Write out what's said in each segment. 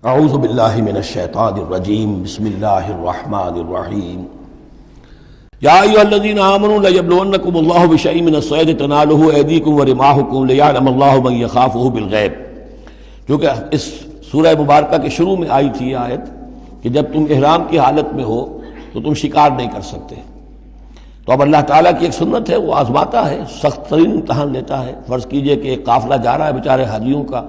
اعوذ باللہ من الشیطان الرجیم بسم اللہ الرحمن الرحیم یا ایھا الذین آمنوا لیبلونکم اللہ بشیء من الصید تنالہ ایدیکم ورماحکم لیعلم اللہ من یخافہ بالغیب، جو کہ اس سورہ مبارکہ کے شروع میں آئی تھی آیت کہ جب تم احرام کی حالت میں ہو تو تم شکار نہیں کر سکتے۔ تو اب اللہ تعالیٰ کی ایک سنت ہے، وہ آزماتا ہے، سخت ترین امتحان لیتا ہے۔ فرض کیجئے کہ ایک قافلہ جا رہا ہے بیچارے حاجیوں کا،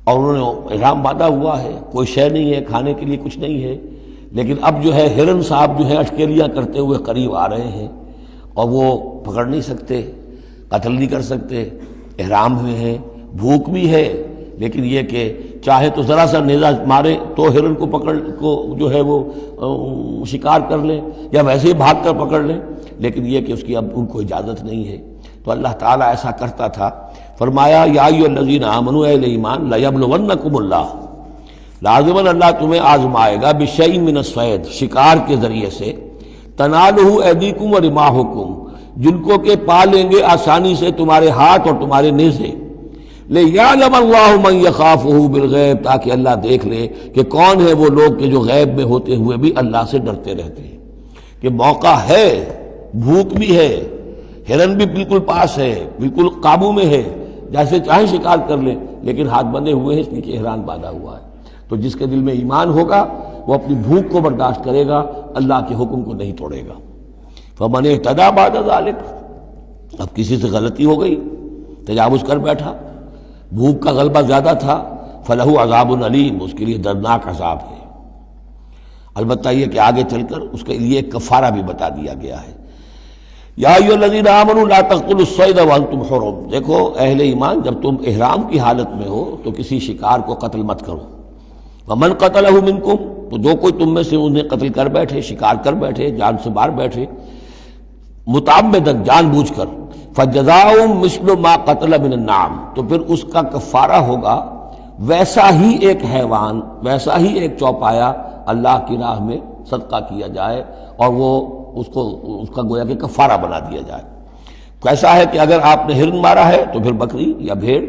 اور انہوں نے احرام باندھا ہوا ہے، کوئی شے نہیں ہے، کھانے کے لیے کچھ نہیں ہے، لیکن اب جو ہے ہرن صاحب جو ہے اٹکیلیاں کرتے ہوئے قریب آ رہے ہیں اور وہ پکڑ نہیں سکتے، قتل نہیں کر سکتے، احرام میں ہیں، بھوک بھی ہے، لیکن یہ کہ چاہے تو ذرا سا نیزہ مارے تو ہرن کو پکڑ کو جو ہے وہ شکار کر لیں، یا ویسے ہی بھاگ کر پکڑ لیں، لیکن یہ کہ اس کی اب ان کو اجازت نہیں ہے۔ تو اللہ تعالیٰ ایسا کرتا تھا۔ فرمایا یا ایھا الذین آمنوا، اہل ایمان، لیبلونکم اللہ، لازماً اللہ تمہیں آزمائے گا، بشیء من الصید، شکار کے ذریعے سے، تنالہ ایدیکم ورماحکم، جن کو کہ پا لیں گے آسانی سے تمہارے ہاتھ اور تمہارے نیزے، لیعلم اللہ من یخافہ بالغیب، تاکہ اللہ دیکھ لے کہ کون ہے وہ لوگ کہ جو غیب میں ہوتے ہوئے بھی اللہ سے ڈرتے رہتے ہیں، کہ موقع ہے، بھوک بھی ہے، ہرن بھی بالکل پاس ہے، بالکل قابو میں ہے، جیسے چاہے شکار کر لیں، لیکن ہاتھ بندھے ہوئے ہیں، اس لیے کہ احرام باندھا ہوا ہے۔ تو جس کے دل میں ایمان ہوگا وہ اپنی بھوک کو برداشت کرے گا، اللہ کے حکم کو نہیں توڑے گا۔ فمن اہتدی بعد ذلک، اب کسی سے غلطی ہو گئی، تجاوز کر بیٹھا، بھوک کا غلبہ زیادہ تھا، فلہ عذاب علیم، اس کے لیے دردناک عذاب ہے۔ البتہ یہ کہ آگے چل کر اس کے لیے ایک کفارہ بھی بتا دیا گیا ہے۔ یا ایھا الذین آمنوا لا تقتلوا الصید وانتم حرم، دیکھو اہل ایمان، جب تم احرام کی حالت میں ہو تو کسی شکار کو قتل مت کرو۔ ومن قتلہ منکم، تو جو کوئی تم میں سے انہیں قتل کر بیٹھے، شکار کر بیٹھے، جان سے مار بیٹھے، متعمداً، جان بوجھ کر، فجزاء مثل ما قتل من النعم، تو پھر اس کا کفارہ ہوگا ویسا ہی ایک حیوان، ویسا ہی ایک چوپایا اللہ کی راہ میں صدقہ کیا جائے، اور وہ اس کا گویا کہ کفارہ بنا دیا جائے۔ کیسا ہے کہ اگر آپ نے ہرن مارا ہے تو پھر بکری یا بھیڑ،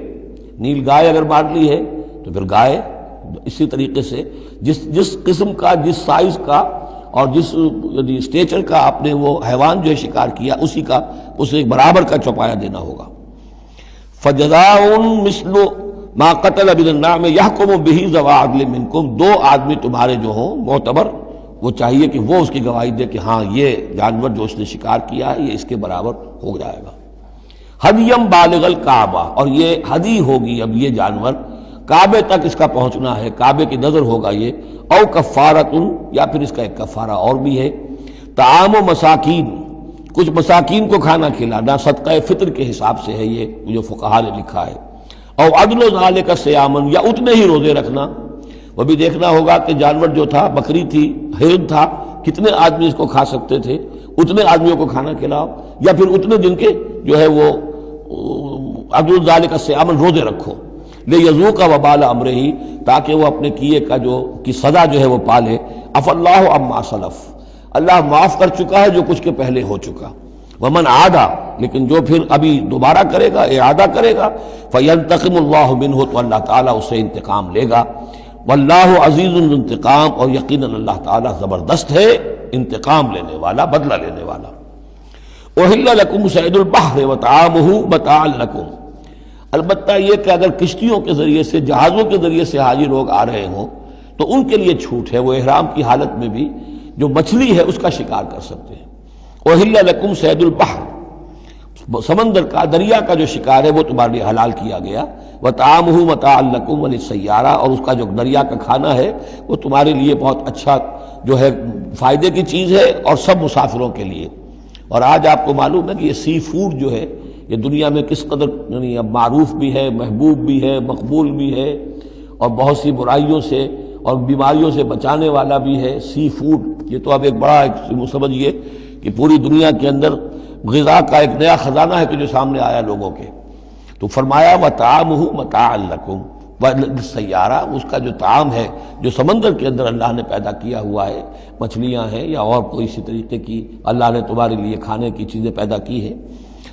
نیل گائے اگر مار لی ہے تو پھر گائے، اسی طریقے سے جس قسم کا، جس سائز کا اور جس اسٹیچر کا آپ نے وہ حیوان جو ہے شکار کیا، اسی کا اسے ایک برابر کا چوپایا دینا ہوگا۔ فجزاء مثل ما قتل من النعم یحکم بہ ذوی عدل منکم، دو آدمی تمہارے جو ہوں معتبر، وہ چاہیے کہ وہ اس کی گواہی دے کہ ہاں یہ جانور جو اس نے شکار کیا ہے یہ اس کے برابر ہو جائے گا۔ ہدیم بالغ الکعبہ، اور یہ ہدی ہوگی اب یہ جانور، کعبے تک اس کا پہنچنا ہے، کعبے کی نظر ہوگا یہ، او کفارۃ، یا پھر اس کا ایک کفارہ اور بھی ہے، طعام مساکین، کچھ مساکین کو کھانا کھلانا، صدقہ فطر کے حساب سے ہے یہ جو فقہاء نے لکھا ہے، او عدل ذالک صیامن، یا اتنے ہی روزے رکھنا۔ وہ بھی دیکھنا ہوگا کہ جانور جو تھا، بکری تھی، ہرن تھا، کتنے آدمی اس کو کھا سکتے تھے، اتنے آدمیوں کو کھانا کھلاؤ، یا پھر اتنے دن کے جو ہے وہ عدل ذالک صیامن، روزے رکھو، لیذوق وبال امرہ، تاکہ وہ اپنے کیے کا کی سزا جو ہے وہ پالے۔ عفی اللہ عما سلف، اللہ معاف کر چکا ہے جو کچھ کے پہلے ہو چکا۔ ومن عادا، لیکن جو پھر ابھی دوبارہ کرے گا، اعادہ کرے گا، فینتقم اللہ منہ، تو اللہ تعالیٰ اس سے انتقام لے گا۔ واللہ عزیز الانتقام، اور یقیناً اللہ تعالیٰ زبردست ہے، انتقام لینے والا، بدلہ لینے والا۔ احل لکم صید البحر وطعامہ متاعا لکم، البتہ یہ کہ اگر کشتیوں کے ذریعے سے، جہازوں کے ذریعے سے حاجی لوگ آ رہے ہوں تو ان کے لیے چھوٹ ہے، وہ احرام کی حالت میں بھی جو مچھلی ہے اس کا شکار کر سکتے ہیں۔ احل لکم صید البحر، سمندر کا، دریا کا جو شکار ہے وہ تمہارے لیے حلال کیا گیا، وطعامہ متاعا لکم وللسیارہ، اور اس کا جو دریا کا کھانا ہے وہ تمہارے لیے بہت اچھا جو ہے فائدے کی چیز ہے، اور سب مسافروں کے لیے۔ اور آج آپ کو معلوم ہے کہ یہ سی فوڈ جو ہے یہ دنیا میں کس قدر یعنی اب معروف بھی ہے، محبوب بھی ہے، مقبول بھی ہے، اور بہت سی برائیوں سے اور بیماریوں سے بچانے والا بھی ہے۔ سی فوڈ یہ تو اب ایک بڑا سمجھیے کہ پوری دنیا کے اندر غذا کا ایک نیا خزانہ ہے کہ جو سامنے آیا لوگوں کے۔ تو فرمایا وطعامہ متاعا لکم وللسیارہ، اس کا جو طعام ہے جو سمندر کے اندر اللہ نے پیدا کیا ہوا ہے، مچھلیاں ہیں یا اور کوئی اسی طریقے کی اللہ نے تمہارے لیے کھانے کی چیزیں پیدا کی ہیں۔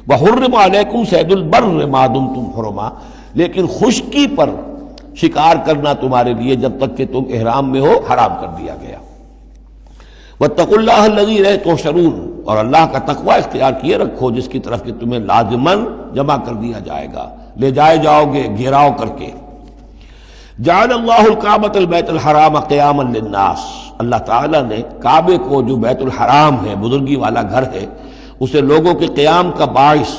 وحرم علیکم صید البر ما دمتم حرما، لیکن خشکی پر شکار کرنا تمہارے لیے جب تک کہ تم احرام میں ہو حرام کر دیا گیا۔ واتقوا اللہ الذی الیہ تحشرون، اور اللہ کا تقوی اختیار کیے رکھو جس کی طرف کہ تمہیں لازماً جمع کر دیا جائے گا، لے جائے جاؤ گے گھیراؤ کر کے۔ جعل اللہ الکعبۃ البیت الحرام قیاما للناس، اللہ تعالیٰ نے کعبے کو جو بیت الحرام ہے، بزرگی والا گھر ہے، اسے لوگوں کے قیام کا باعث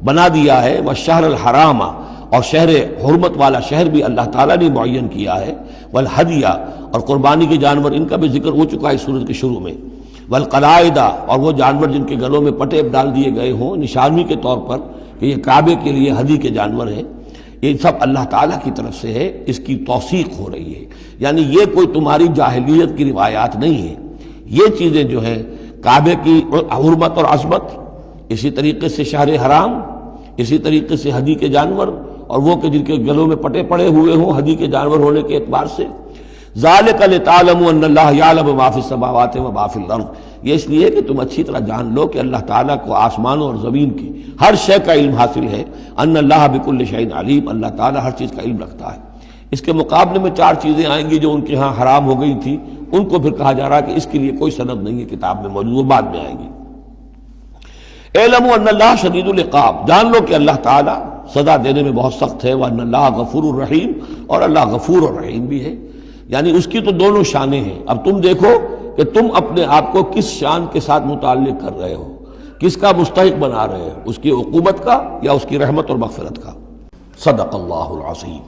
بنا دیا ہے۔ والشہر الحرام، اور شہر حرمت والا شہر بھی اللہ تعالیٰ نے معین کیا ہے۔ والہدیہ، اور قربانی کے جانور، ان کا بھی ذکر ہو چکا ہے سورت کے شروع میں۔ والقلائد، اور وہ جانور جن کے گلوں میں پٹے ڈال دیے گئے ہوں نشانی کے طور پر کہ یہ کعبے کے لیے ہدی کے جانور ہیں، یہ سب اللہ تعالیٰ کی طرف سے ہے، اس کی توثیق ہو رہی ہے۔ یعنی یہ کوئی تمہاری جاہلیت کی روایات نہیں ہے، یہ چیزیں جو ہیں کعبے کی حرمت اور عظمت، اسی طریقے سے شہر حرام، اسی طریقے سے ہدی کے جانور، اور وہ کہ جن کے گلوں میں پٹے پڑے ہوئے ہوں ہدی کے جانور ہونے کے اعتبار سے۔ ذالک لتعلموا ان اللہ یعلم ما فی السماوات و ما فی الارض، یہ اس لیے کہ تم اچھی طرح جان لو کہ اللہ تعالیٰ کو آسمانوں اور زمین کی ہر شے کا علم حاصل ہے۔ ان اللہ بکل شیء علیم، اللہ تعالیٰ ہر چیز کا علم رکھتا ہے۔ اس کے مقابلے میں 4 چیزیں آئیں گی جو ان کے ہاں حرام ہو گئی تھی، ان کو پھر کہا جا رہا ہے کہ اس کے لیے کوئی سند نہیں ہے کتاب میں موجود، وہ بعد میں آئیں گی۔ اعلموا ان اللہ شدید العقاب، جان لو کہ اللہ تعالیٰ سزا دینے میں بہت سخت ہے۔ وان اللہ غفور الرحیم، اور اللہ غفور الرحیم بھی ہے، یعنی اس کی تو دونوں شانیں ہیں۔ اب تم دیکھو کہ تم اپنے آپ کو کس شان کے ساتھ متعلق کر رہے ہو، کس کا مستحق بنا رہے ہو، اس کی عقوبت کا یا اس کی رحمت اور مغفرت کا۔ صدق اللہ العظیم۔